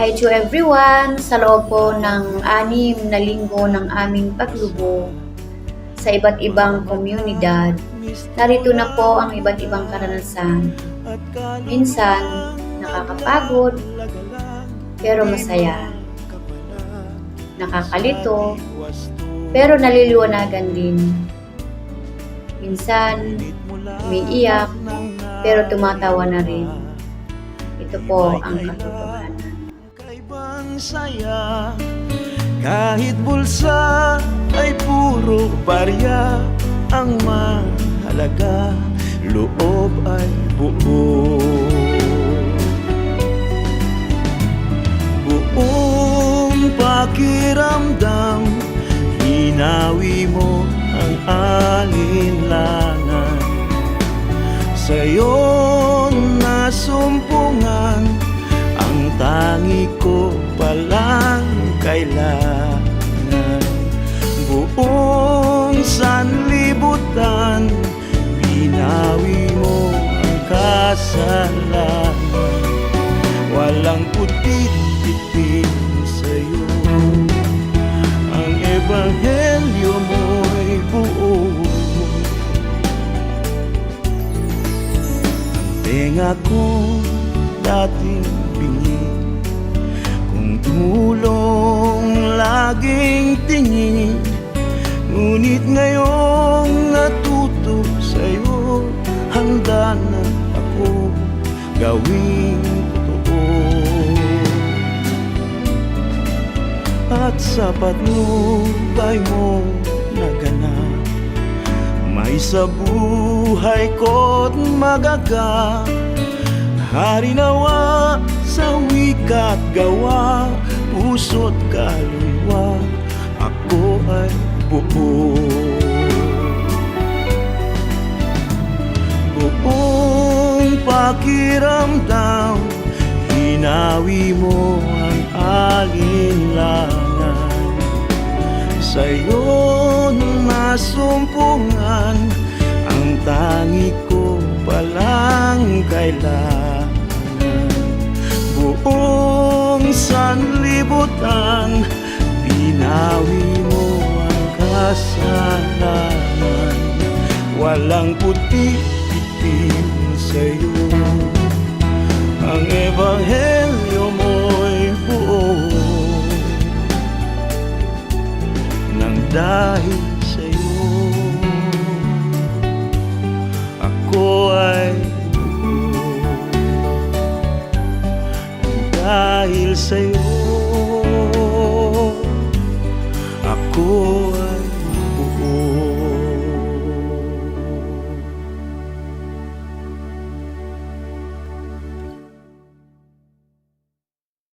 Hi to everyone! Sa loob po ng 6 na linggo ng aming paglubog sa iba't ibang komunidad, narito na po ang iba't ibang karanasan. Minsan, nakakapagod, pero masaya. Nakakalito, pero naliliwanagan din. Minsan, umiiyak, pero tumatawa na rin. Ito po ang katotohanan. Kaibang saya, kahit bulsa ay puro barya. Ang mahalaga, loob ay buo. Buong pakiramdam, hinawi mo ang alinlangan. Sa'yo nasumpungan ang tangi ko palang kailangan. Buong sanlibutan, binawi mo ang kasalanan. Walang putit-itim sa'yo, ang ebanghelyo mo'y buo. Tenga ko dating bingi, kung tumulong laging tingin. Ngunit ngayong natuto sa'yo, handa na ako gawing totoo. At sa patnubay mo naganap, may sa buhay ko't magaga. Hari nawa sa wika't gawa, puso't kaluluwa, ako ay buo. Buong pakiramdam, hinawi mo ang alinlangan. Sa'yo nasumpungan ang tangi ko palang kailangan. Buong sanlibutan, binawi mo ang kasalanan. Walang puti-itim sa'yo, ang ebanghelyo mo'y buo. Nang dahil sa'yo, ako ay buo. Nang dahil sa'yo,